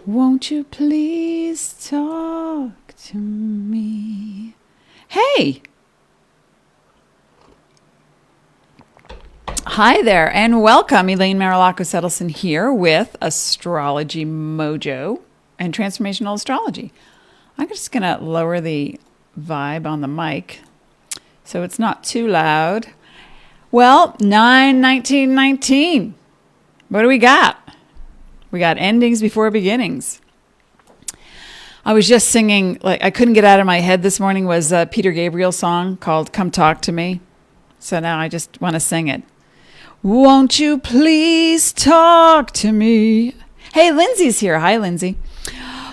Won't you please talk to me? Hey! Hi there, and welcome. Elaine Marolakos Edelson here with Astrology Mojo and Transformational Astrology. I'm just going to lower the vibe on the mic so it's not too loud. Well, 9-19-19. What do we got? We got endings before beginnings. I was just singing, like I couldn't get out of my head this morning was a Peter Gabriel song called Come Talk to Me. So now I just want to sing it. Won't you please talk to me? Hey, Lindsay's here. Hi, Lindsay.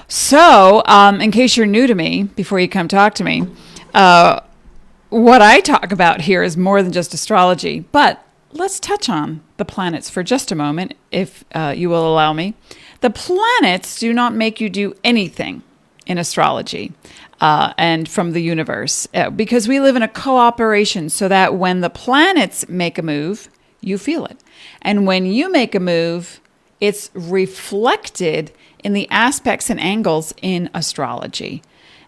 So, in case you're new to me, before you come talk to me, what I talk about here is more than just astrology, but let's touch on the planets for just a moment, if you will allow me. The planets do not make you do anything in astrology and from the universe, because we live in a cooperation so that when the planets make a move, you feel it. And when you make a move, it's reflected in the aspects and angles in astrology.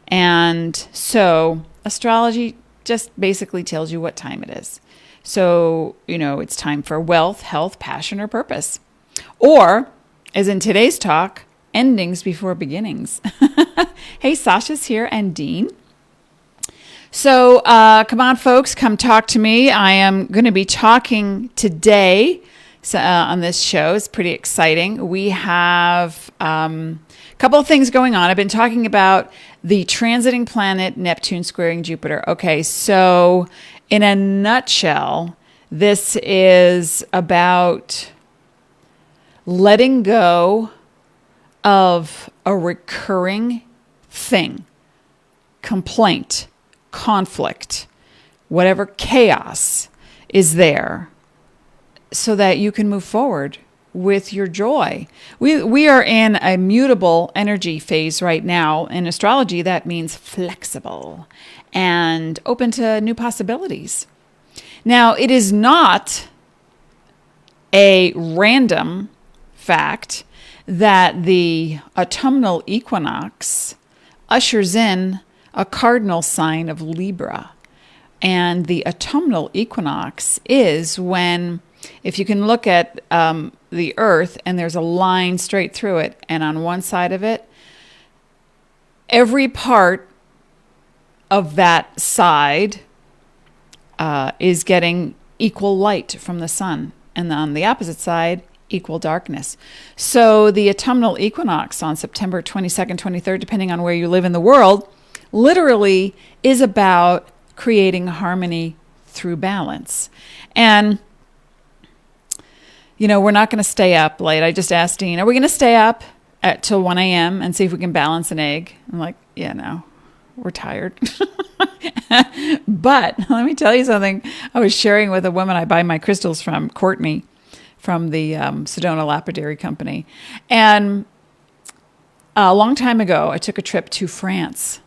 And so astrology just basically tells you what time it is. So, it's time for wealth, health, passion, or purpose. Or, as in today's talk, endings before beginnings. Hey, Sasha's here and Dean. So, come on, folks, come talk to me. I am going to be talking today on this show. It's pretty exciting. We have a couple of things going on. I've been talking about the transiting planet Neptune squaring Jupiter. Okay, so in a nutshell, this is about letting go of a recurring thing, complaint, conflict, whatever chaos is there, so that you can move forward with your joy. We are in a mutable energy phase right now. In astrology, that means flexible and open to new possibilities. Now, it is not a random fact that the autumnal equinox ushers in a cardinal sign of Libra. And the autumnal equinox is when, if you can look at the earth and there's a line straight through it, and on one side of it, every part of that side is getting equal light from the sun. And on the opposite side, equal darkness. So the autumnal equinox on September 22nd, 23rd, depending on where you live in the world, literally is about creating harmony through balance. And, we're not going to stay up late. I just asked Dean, are we going to stay up till 1 a.m. and see if we can balance an egg? I'm like, yeah, no, we're tired. But let me tell you something. I was sharing with a woman I buy my crystals from, Courtney, from the Sedona Lapidary Company. And a long time ago, I took a trip to France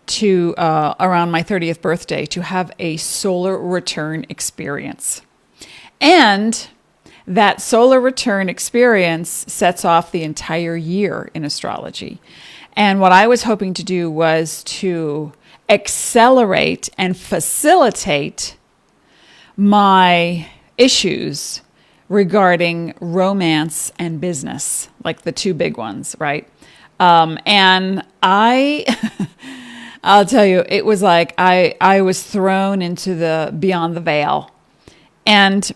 to around my 30th birthday to have a solar return experience. And that solar return experience sets off the entire year in astrology. And what I was hoping to do was to accelerate and facilitate my issues regarding romance and business, like the two big ones, right? And I'll tell you, it was like I was thrown into the beyond the veil. And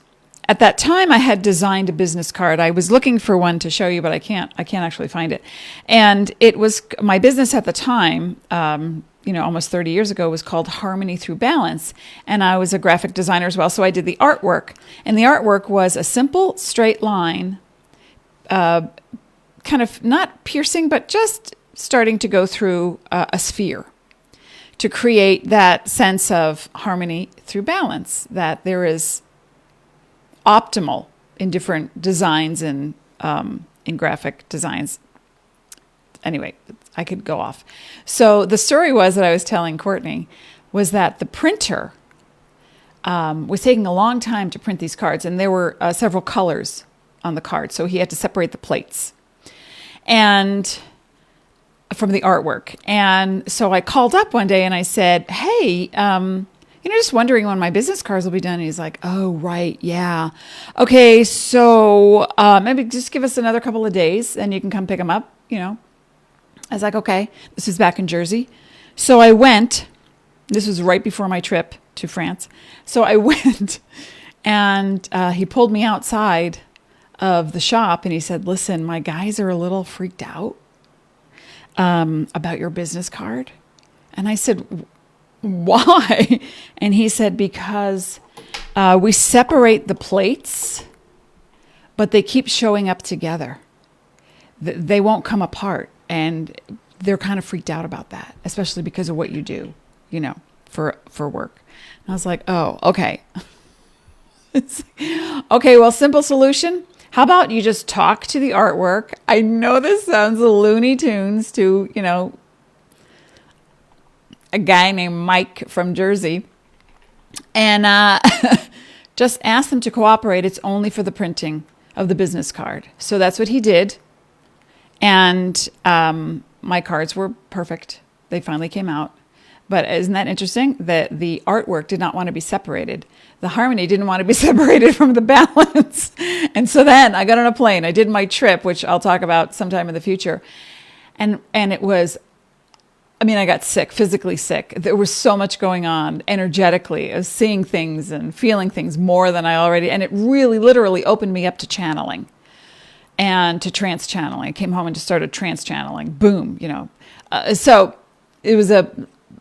at that time, I had designed a business card. I was looking for one to show you, but I can't actually find it. And it was my business at the time, almost 30 years ago, was called Harmony Through Balance. And I was a graphic designer as well, so I did the artwork. And the artwork was a simple straight line, kind of not piercing, but just starting to go through a sphere to create that sense of harmony through balance, that there is optimal in different designs and in graphic designs. Anyway, I could go off. So the story was that I was telling Courtney was that the printer was taking a long time to print these cards, and there were several colors on the card, so he had to separate the plates. and from the artwork. And so I called up one day and I said, hey, just wondering when my business cards will be done. And he's like, oh, right. Yeah. Okay. So maybe just give us another couple of days and you can come pick them up. I was like, okay. This is back in Jersey. So I went. This was right before my trip to France. So I went and he pulled me outside of the shop and he said, listen, my guys are a little freaked out about your business card. And I said, why? And he said, because we separate the plates, but they keep showing up together. They won't come apart. And they're kind of freaked out about that, especially because of what you do, for work. And I was like, oh, okay. Okay, well, simple solution. How about you just talk to the artwork? I know this sounds Looney Tunes to, a guy named Mike from Jersey. And just ask them to cooperate. It's only for the printing of the business card. So that's what he did. And my cards were perfect. They finally came out. But isn't that interesting that the artwork did not want to be separated? The harmony didn't want to be separated from the balance. And so then I got on a plane. I did my trip, which I'll talk about sometime in the future. And it was, I got sick, physically sick. There was so much going on energetically. I was seeing things and feeling things more than I already, and it really literally opened me up to channeling and to trance channeling. I came home and just started trance channeling. Boom, So it was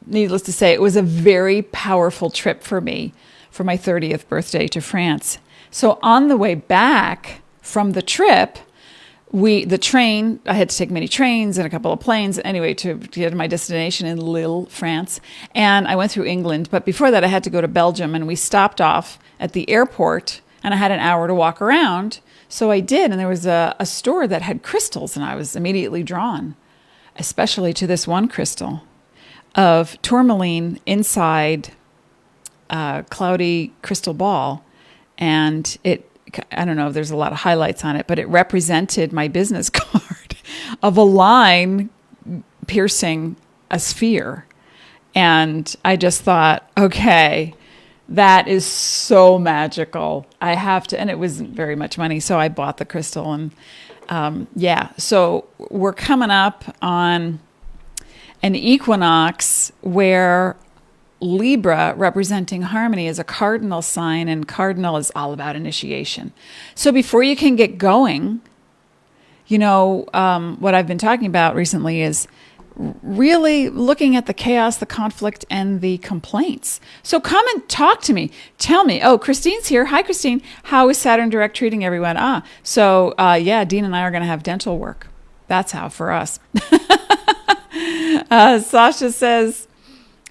needless to say, it was a very powerful trip for me for my 30th birthday to France. So on the way back from the trip, the train, I had to take many trains and a couple of planes anyway to get to my destination in Lille, France. And I went through England. But before that, I had to go to Belgium, and we stopped off at the airport, and I had an hour to walk around. So I did. And there was a store that had crystals, and I was immediately drawn, especially to this one crystal of tourmaline inside a cloudy crystal ball. And I don't know if there's a lot of highlights on it, but it represented my business card of a line piercing a sphere. And I just thought, okay, that is so magical. I have to, and it wasn't very much money, so I bought the crystal. And so we're coming up on an equinox where Libra, representing harmony, is a cardinal sign, and cardinal is all about initiation. So before you can get going, what I've been talking about recently is really looking at the chaos, the conflict, and the complaints. So come and talk to me. Tell me, oh, Christine's here. Hi, Christine. How is Saturn direct treating everyone? Dean and I are going to have dental work. That's how for us. Sasha says,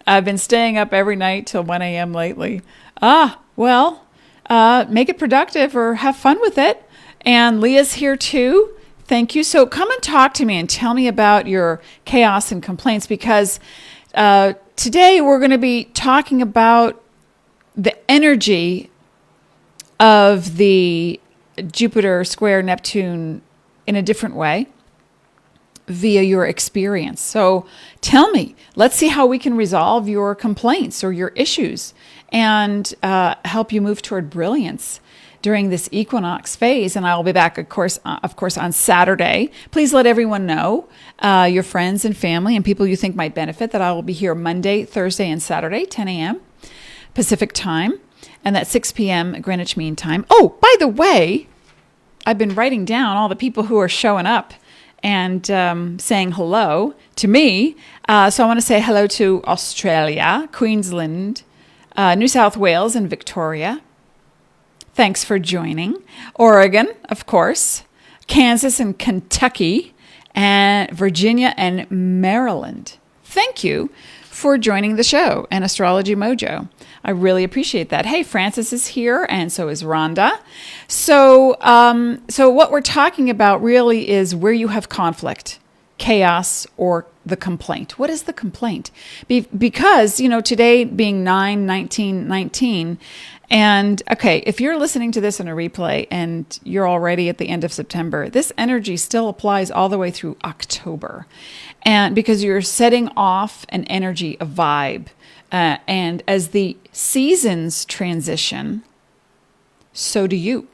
I've been staying up every night till 1 a.m. lately. Make it productive or have fun with it. And Leah's here too. Thank you. So come and talk to me and tell me about your chaos and complaints, because today we're going to be talking about the energy of the Jupiter square Neptune in a different way via your experience. So tell me, let's see how we can resolve your complaints or your issues and help you move toward brilliance during this equinox phase. And I will be back, of course, on Saturday. Please let everyone know, your friends and family and people you think might benefit, that I will be here Monday, Thursday, and Saturday, 10 a.m. Pacific time, and that's 6 p.m. Greenwich Mean Time. Oh, by the way, I've been writing down all the people who are showing up and saying hello to me. So I want to say hello to Australia, Queensland, New South Wales, and Victoria. Thanks for joining. Oregon, of course, Kansas and Kentucky, and Virginia and Maryland. Thank you for joining the show and Astrology Mojo. I really appreciate that. Hey, Francis is here, and so is Rhonda. So what we're talking about really is where you have conflict, chaos, or the complaint. What is the complaint? Because, today being 9/19/19, And okay, if you're listening to this in a replay and you're already at the end of September, this energy still applies all the way through October. And because you're setting off an energy, a vibe. And as the seasons transition, so do you.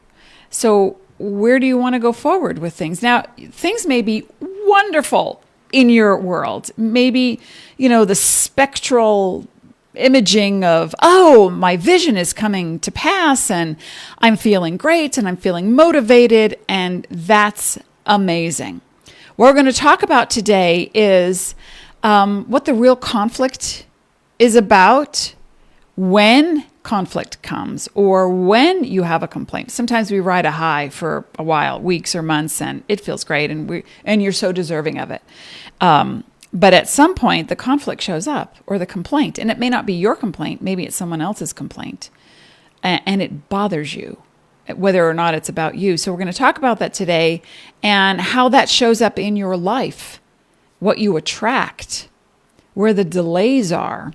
So where do you want to go forward with things? Now, things may be wonderful in your world. Maybe, the spectral imaging of, oh, my vision is coming to pass and I'm feeling great and I'm feeling motivated, and that's amazing. What we're going to talk about today is what the real conflict is about when conflict comes or when you have a complaint. Sometimes we ride a high for a while, weeks or months, and it feels great, and you're so deserving of it. But at some point, the conflict shows up, or the complaint, and it may not be your complaint. Maybe it's someone else's complaint, and it bothers you, whether or not it's about you. So we're going to talk about that today and how that shows up in your life, what you attract, where the delays are,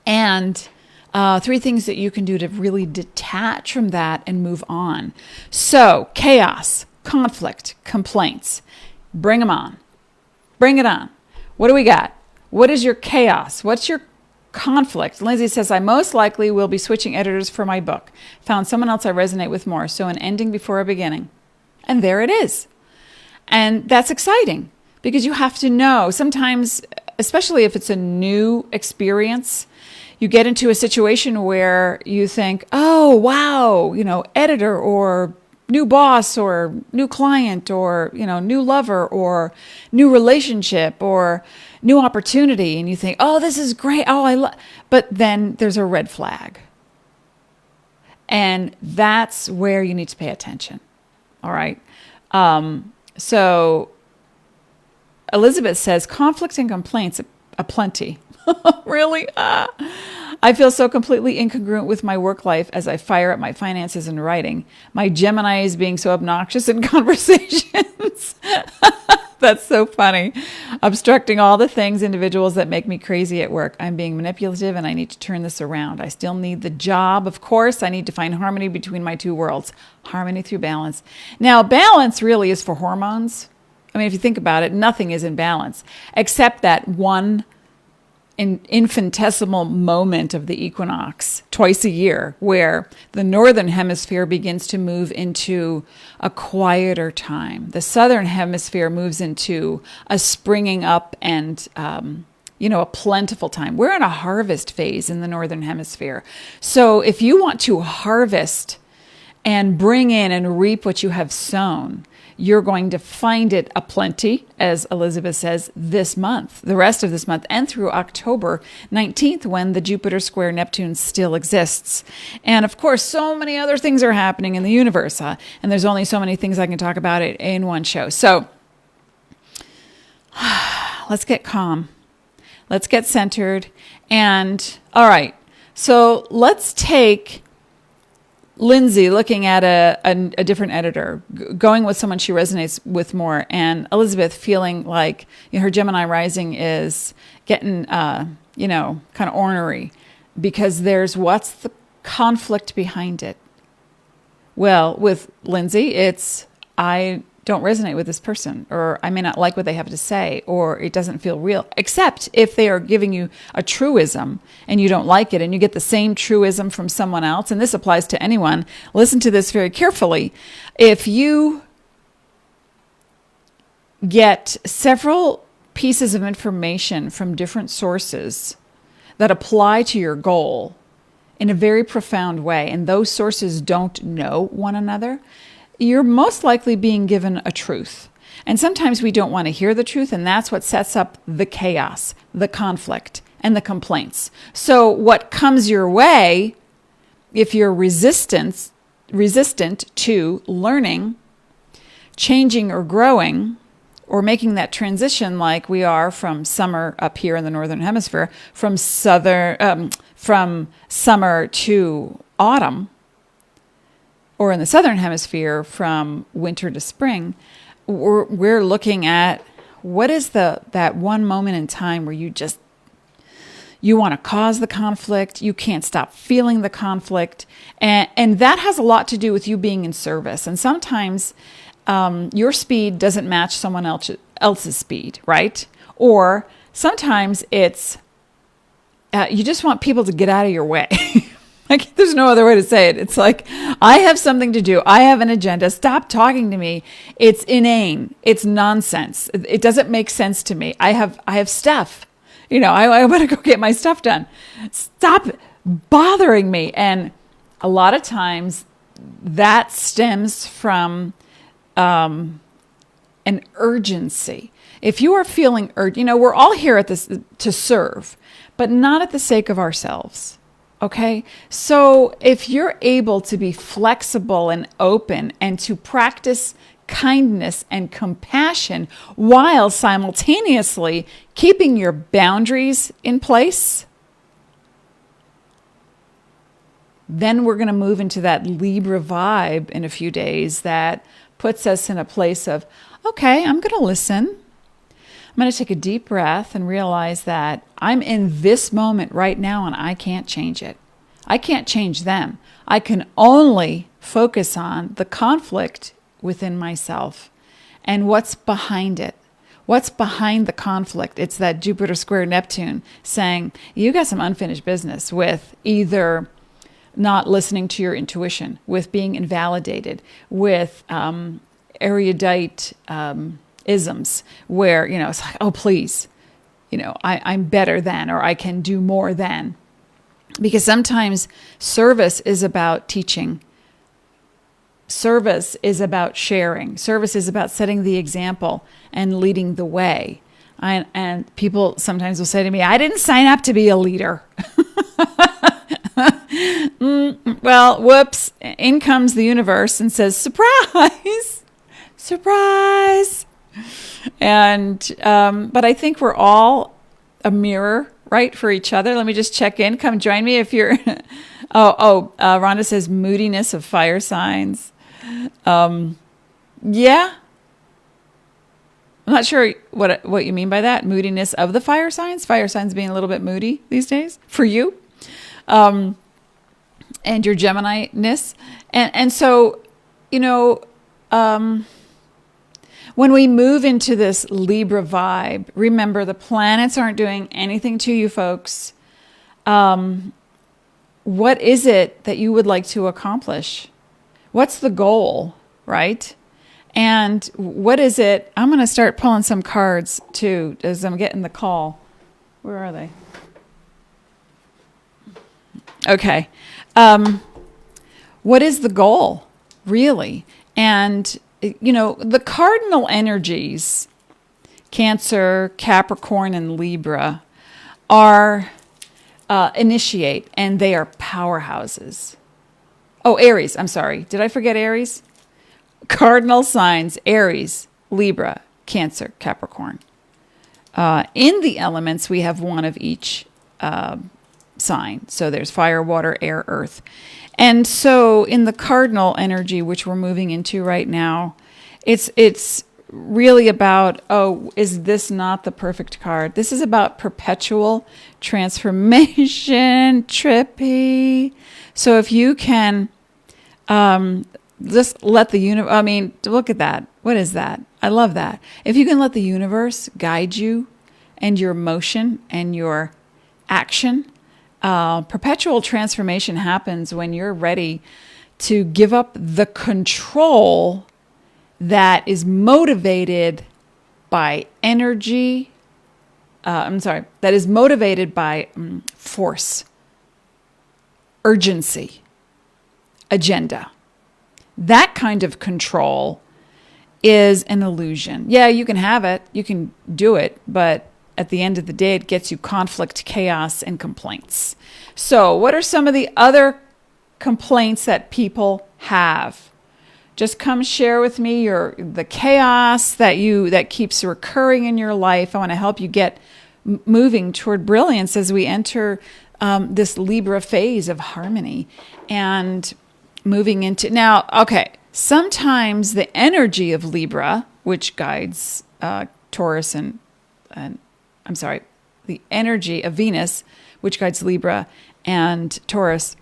and 3 things that you can do to really detach from that and move on. So chaos, conflict, complaints, bring them on. Bring it on. What do we got? What is your chaos? What's your conflict? Lindsay says, I most likely will be switching editors for my book. Found someone else I resonate with more. So an ending before a beginning. And there it is. And that's exciting because you have to know. Sometimes, especially if it's a new experience, you get into a situation where you think, oh, wow, editor or new boss or new client or, new lover or new relationship or new opportunity. And you think, oh, this is great. Oh, but then there's a red flag. And that's where you need to pay attention. All right. So Elizabeth says conflicts and complaints aplenty. Really? I feel so completely incongruent with my work life as I fire up my finances and writing. My Gemini is being so obnoxious in conversations. That's so funny. Obstructing all the things, individuals that make me crazy at work. I'm being manipulative and I need to turn this around. I still need the job. Of course, I need to find harmony between my 2 worlds. Harmony through balance. Now, balance really is for hormones. I mean, if you think about it, nothing is in balance except that one infinitesimal moment of the equinox twice a year where the northern hemisphere begins to move into a quieter time. The southern hemisphere moves into a springing up and a plentiful time. We're in a harvest phase in the northern hemisphere. So if you want to harvest and bring in and reap what you have sown, you're going to find it aplenty, as Elizabeth says, this month, the rest of this month, and through October 19th, when the Jupiter square Neptune still exists. And of course, so many other things are happening in the universe, and there's only so many things I can talk about it in one show. So let's get calm. Let's get centered. And all right, so let's take Lindsay looking at a different editor, going with someone she resonates with more, and Elizabeth feeling like her Gemini rising is getting, kind of ornery because what's the conflict behind it? Well, with Lindsay, it's I don't resonate with this person, or I may not like what they have to say, or it doesn't feel real, except if they are giving you a truism and you don't like it and you get the same truism from someone else. And this applies to anyone. Listen to this very carefully. If you get several pieces of information from different sources that apply to your goal in a very profound way, and those sources don't know one another, you're most likely being given a truth. And sometimes we don't want to hear the truth, and that's what sets up the chaos, the conflict, and the complaints. So what comes your way, if you're resistant to learning, changing or growing, or making that transition like we are from summer up here in the northern hemisphere, from summer to autumn, or in the southern hemisphere from winter to spring, we're looking at what is that one moment in time where You want to cause the conflict. You can't stop feeling the conflict. And that has a lot to do with you being in service. And sometimes your speed doesn't match someone else's speed, right? Or sometimes it's you just want people to get out of your way. Like, there's no other way to say it. It's like, I have something to do. I have an agenda. Stop talking to me. It's inane. It's nonsense. It doesn't make sense to me. I have stuff. I want to go get my stuff done. Stop bothering me. And a lot of times that stems from an urgency. If you are feeling urgent, we're all here at this to serve, but not at the sake of ourselves. Okay, so if you're able to be flexible and open and to practice kindness and compassion while simultaneously keeping your boundaries in place, then we're going to move into that Libra vibe in a few days that puts us in a place of, okay, I'm going to listen. I'm going to take a deep breath and realize that I'm in this moment right now and I can't change it. I can't change them. I can only focus on the conflict within myself and what's behind it. What's behind the conflict? It's that Jupiter square Neptune saying, you got some unfinished business with either not listening to your intuition, with being invalidated, with erudite isms where, it's like, oh, please, I'm better than, or I can do more than. Because sometimes service is about teaching. Service is about sharing. Service is about setting the example and leading the way. And people sometimes will say to me, I didn't sign up to be a leader. Well, whoops. In comes the universe and says, surprise, surprise. And, but I think we're all a mirror, right, for each other. Let me just check in. Come join me if you're, Rhonda says moodiness of fire signs. Yeah. I'm not sure what you mean by that. Moodiness of the fire signs being a little bit moody these days for you. And your Gemini-ness. And so, when we move into this Libra vibe, remember the planets aren't doing anything to you folks. What is it that you would like to accomplish? What's the goal, right? And what is it? I'm going to start pulling some cards too as I'm getting the call. Where are they? Okay. What is the goal, really? And, the cardinal energies, Cancer, Capricorn, and Libra, are initiate, and they are powerhouses. Oh, Aries. I'm sorry. Did I forget Aries? Cardinal signs, Aries, Libra, Cancer, Capricorn. In the elements, we have one of each sign. So there's fire, water, air, earth. And so in the cardinal energy, which we're moving into right now, it's really about, is this not the perfect card? This is about perpetual transformation, trippy. So if you can just let the universe, look at that. What is that? I love that. If you can let the universe guide you and your motion and your action, perpetual transformation happens when you're ready to give up the control that is motivated by energy. That is motivated by force, urgency, agenda. That kind of control is an illusion. Yeah, you can have it, you can do it, but at the end of the day, it gets you conflict, chaos, and complaints. So what are some of the other complaints that people have? Just come share with me the chaos that keeps recurring in your life. I want to help you get moving toward brilliance as we enter this Libra phase of harmony and moving into now. Okay, sometimes the energy of Libra, which guides Taurus the energy of Venus, which guides Libra and Taurus,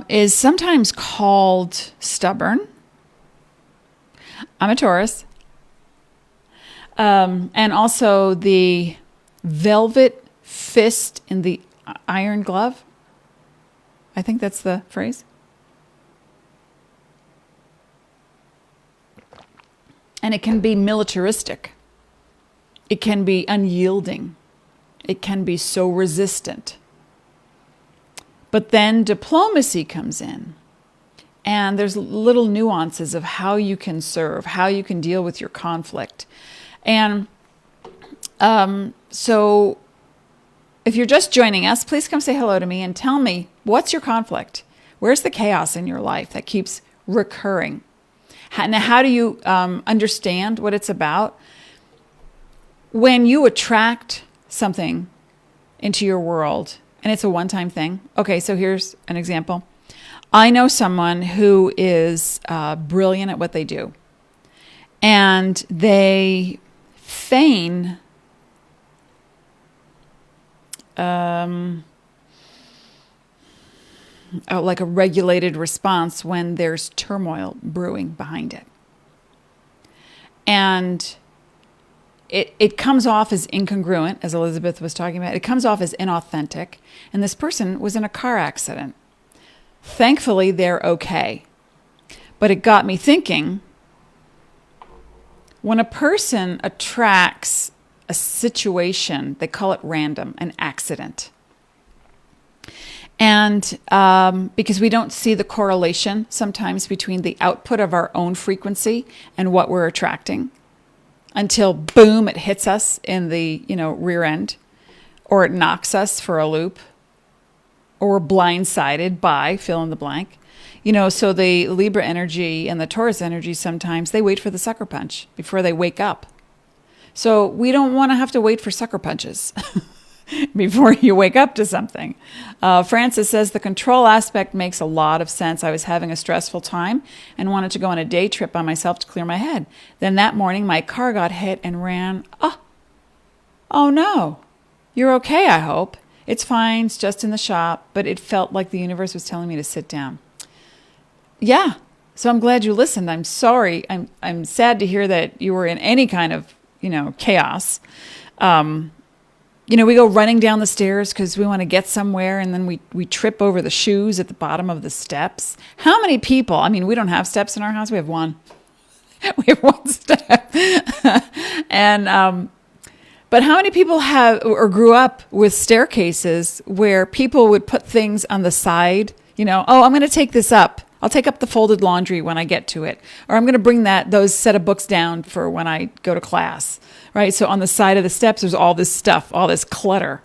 is sometimes called stubborn. I'm a Taurus. And also the velvet fist in the iron glove. I think that's the phrase. And it can be militaristic. It can be unyielding. It can be so resistant. But then diplomacy comes in. And there's little nuances of how you can serve, how you can deal with your conflict. And so if you're just joining us, please come say hello to me and tell me, what's your conflict? Where's the chaos in your life that keeps recurring? Now, how do you understand what it's about? When you attract something into your world, and it's a one-time thing. Okay, so here's an example. I know someone who is brilliant at what they do. And they feign like a regulated response when there's turmoil brewing behind it. And it comes off as incongruent, as Elizabeth was talking about. It comes off as inauthentic. And this person was in a car accident. Thankfully, they're okay. But it got me thinking, when a person attracts a situation, they call it random, an accident. And because we don't see the correlation sometimes between the output of our own frequency and what we're attracting until boom, it hits us in the rear end, or it knocks us for a loop, or we're blindsided by fill in the blank. So the Libra energy and the Taurus energy, sometimes they wait for the sucker punch before they wake up. So we don't want to have to wait for sucker punches before you wake up to something. Francis says the control aspect makes a lot of sense. I was having a stressful time and wanted to go on a day trip by myself to clear my head. Then that morning, my car got hit and ran. Oh no. You're okay, I hope. It's fine. It's just in the shop. But it felt like the universe was telling me to sit down. Yeah. So I'm glad you listened. I'm sorry. I'm sad to hear that you were in any kind of, chaos. We go running down the stairs because we want to get somewhere, and then we trip over the shoes at the bottom of the steps. How many people, we don't have steps in our house. We have one. We have one step. And, but how many people have or grew up with staircases where people would put things on the side, I'm going to take this up. I'll take up the folded laundry when I get to it. Or I'm going to bring those set of books down for when I go to class, right? So on the side of the steps, there's all this stuff, all this clutter.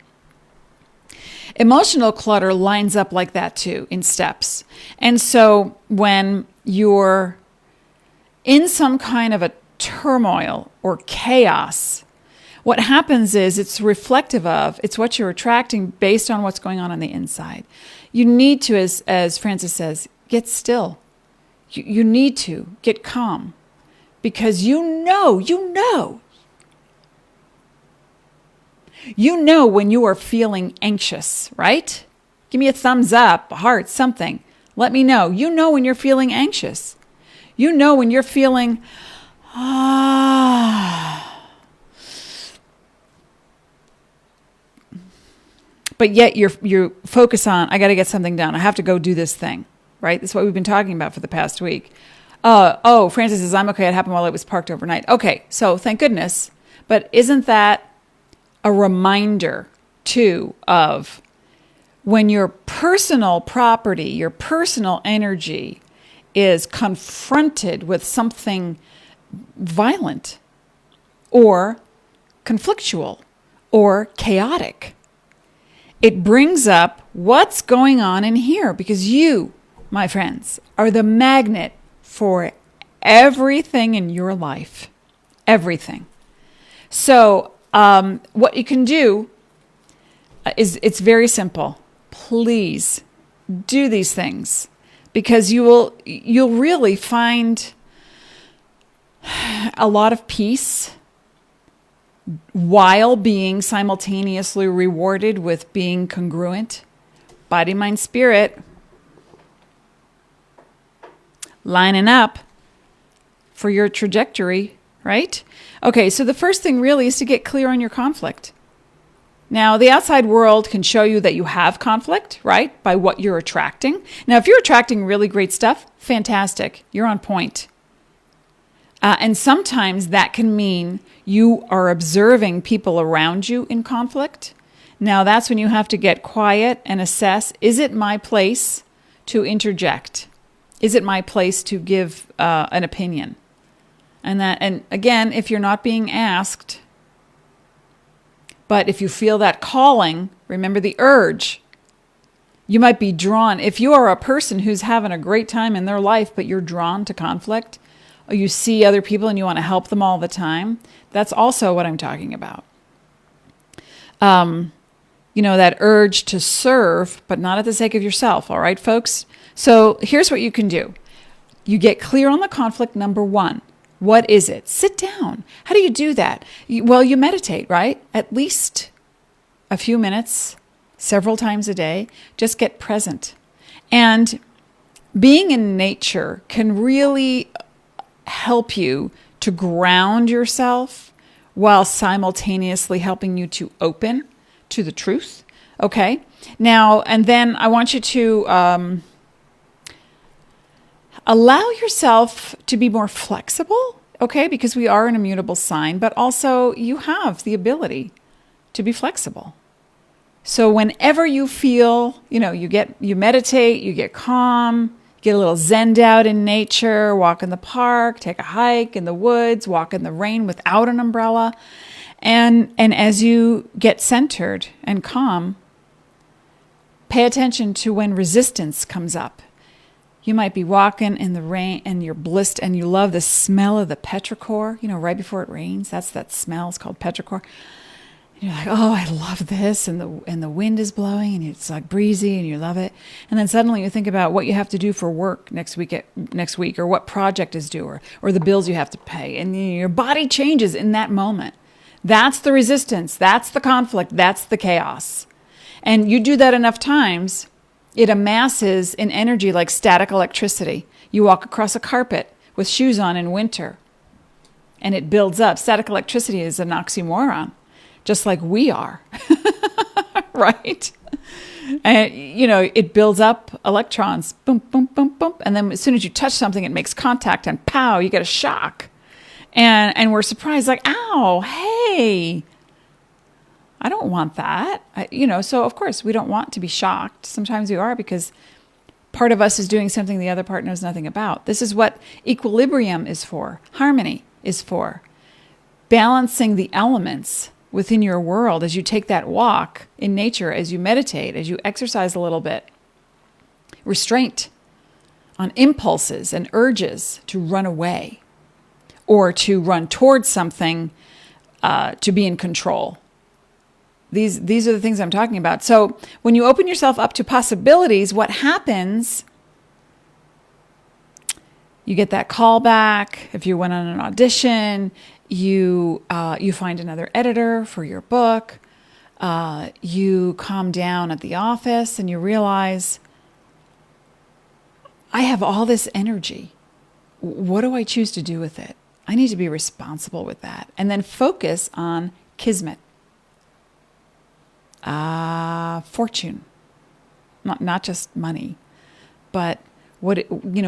Emotional clutter lines up like that too in steps. And so when you're in some kind of a turmoil or chaos, what happens is it's reflective of, it's what you're attracting based on what's going on the inside. You need to, as Francis says, get still. You need to get calm because you know when you are feeling anxious, right? Give me a thumbs up, a heart, something. Let me know. You know when you're feeling anxious. You know when you're feeling, but yet you focus on, I got to get something done. I have to go do this thing. Right? That's what we've been talking about for the past week. Francis says, I'm okay. It happened while it was parked overnight. Okay, so thank goodness. But isn't that a reminder, too, of when your personal property, your personal energy is confronted with something violent or conflictual or chaotic? It brings up what's going on in here because you, my friends, are the magnet for everything in your life. Everything. So what you can do is it's very simple. Please do these things because you'll really find a lot of peace while being simultaneously rewarded with being congruent. Body, mind, spirit lining up for your trajectory, right? Okay, so the first thing really is to get clear on your conflict. Now, the outside world can show you that you have conflict, right? By what you're attracting. Now, if you're attracting really great stuff, fantastic. You're on point. And sometimes that can mean you are observing people around you in conflict. Now, that's when you have to get quiet and assess, is it my place to interject? Is it my place to give an opinion? And again, if you're not being asked, but if you feel that calling, remember the urge. You might be drawn. If you are a person who's having a great time in their life, but you're drawn to conflict, or you see other people and you want to help them all the time, that's also what I'm talking about. That urge to serve, but not at the sake of yourself. All right, folks? So here's what you can do. You get clear on the conflict, number one. What is it? Sit down. How do you do that? Well, you meditate, right? At least a few minutes, several times a day. Just get present. And being in nature can really help you to ground yourself while simultaneously helping you to open to the truth. Okay? Now, and then I want you to allow yourself to be more flexible, okay? Because we are an immutable sign, but also you have the ability to be flexible. So whenever you feel, you meditate, you get calm, get a little zenned out in nature, walk in the park, take a hike in the woods, walk in the rain without an umbrella. And as you get centered and calm, pay attention to when resistance comes up. You might be walking in the rain and you're blissed and you love the smell of the petrichor, right before it rains. That's that smell. It's called petrichor. And you're like, oh, I love this. And the wind is blowing and it's like breezy and you love it. And then suddenly you think about what you have to do for work next week or what project is due or the bills you have to pay. And your body changes in that moment. That's the resistance. That's the conflict. That's the chaos. And you do that enough times, it amasses in energy like static electricity. You walk across a carpet with shoes on in winter, and it builds up. Static electricity is an oxymoron, just like we are, right? And, it builds up electrons, boom, boom, boom, boom. And then as soon as you touch something, it makes contact, and pow, you get a shock. And we're surprised, like, ow, hey, I don't want that. So of course we don't want to be shocked. Sometimes we are because part of us is doing something the other part knows nothing about. This is what equilibrium is for. Harmony is for. Balancing the elements within your world as you take that walk in nature, as you meditate, as you exercise a little bit. Restraint on impulses and urges to run away or to run towards something to be in control. These are the things I'm talking about. So when you open yourself up to possibilities, what happens, you get that call back. If you went on an audition, you find another editor for your book. You calm down at the office and you realize, I have all this energy. What do I choose to do with it? I need to be responsible with that. And then focus on kismet. Fortune, not just money, but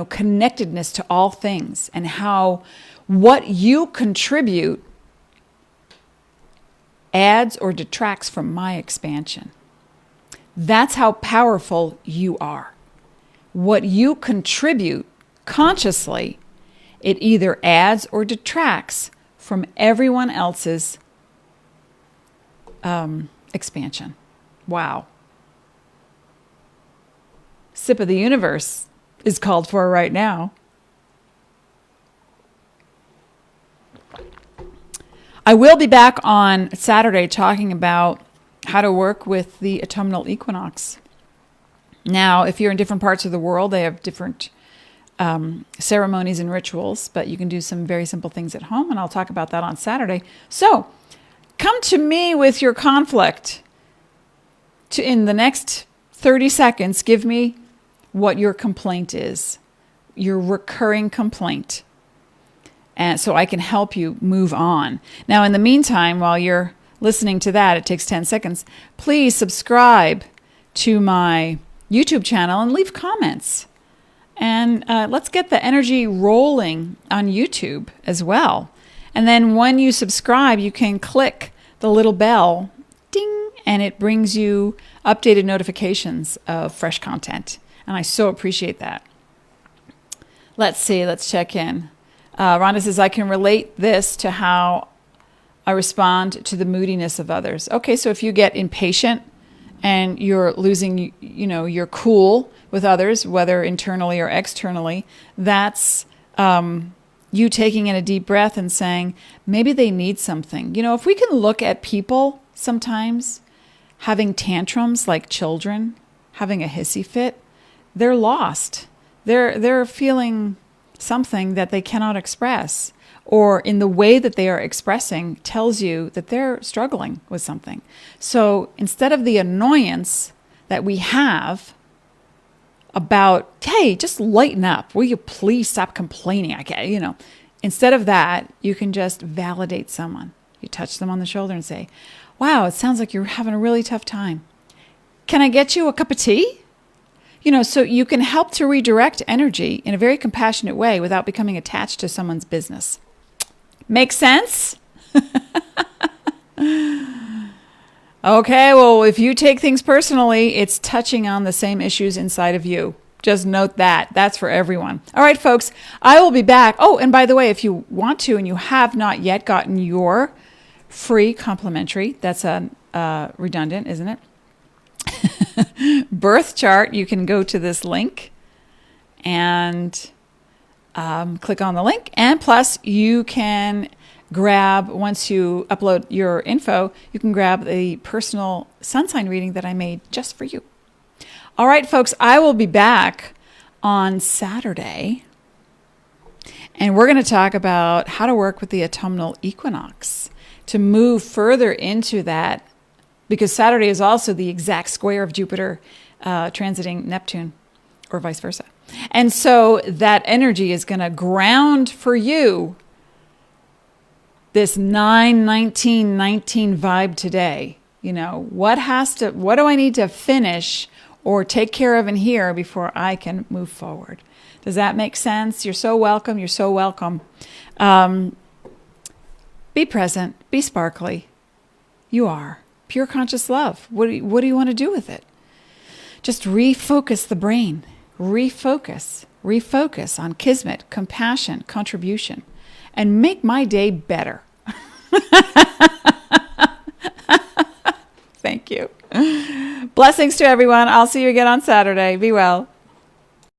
connectedness to all things and how what you contribute adds or detracts from my expansion. That's how powerful you are. What you contribute consciously, it either adds or detracts from everyone else's expansion. Wow. Sip of the universe is called for right now. I will be back on Saturday talking about how to work with the autumnal equinox. Now, if you're in different parts of the world, they have different ceremonies and rituals, but you can do some very simple things at home, and I'll talk about that on Saturday. So, Come to me with your conflict. In the next 30 seconds, give me what your complaint is, your recurring complaint. And so I can help you move on. Now, in the meantime, while you're listening to that, it takes 10 seconds. Please subscribe to my YouTube channel and leave comments. And let's get the energy rolling on YouTube as well. And then when you subscribe, you can click the little bell, ding, and it brings you updated notifications of fresh content. And I so appreciate that. Let's see, let's check in. Rhonda says, I can relate this to how I respond to the moodiness of others. Okay, so if you get impatient and you're losing, your cool with others, whether internally or externally, that's you taking in a deep breath and saying, maybe they need something. If we can look at people sometimes having tantrums like children, having a hissy fit, they're lost. They're feeling something that they cannot express, or in the way that they are expressing tells you that they're struggling with something. So instead of the annoyance that we have about, hey, just lighten up, will you please stop complaining? Instead of that, you can just validate someone. You touch them on the shoulder and say, wow, it sounds like you're having a really tough time. Can I get you a cup of tea? So you can help to redirect energy in a very compassionate way without becoming attached to someone's business. Make sense? Okay, well, if you take things personally, it's touching on the same issues inside of you. Just note that. That's for everyone. All right, folks, I will be back. Oh, and by the way, if you want to and you have not yet gotten your free complimentary, that's redundant, isn't it? Birth chart, you can go to this link and click on the link. And plus, you can grab, once you upload your info, you can grab the personal sun sign reading that I made just for you. All right, folks, I will be back on Saturday. And we're going to talk about how to work with the autumnal equinox to move further into that, because Saturday is also the exact square of Jupiter transiting Neptune, or vice versa. And so that energy is going to ground for you this 9-19-19 vibe today. What do I need to finish or take care of in here before I can move forward? Does that make sense? You're so welcome. You're so welcome. Be present. Be sparkly. You are. Pure conscious love. What do you want to do with it? Just refocus the brain. Refocus on kismet, compassion, contribution, and make my day better. Thank you. Blessings to everyone. I'll see you again on Saturday. Be well.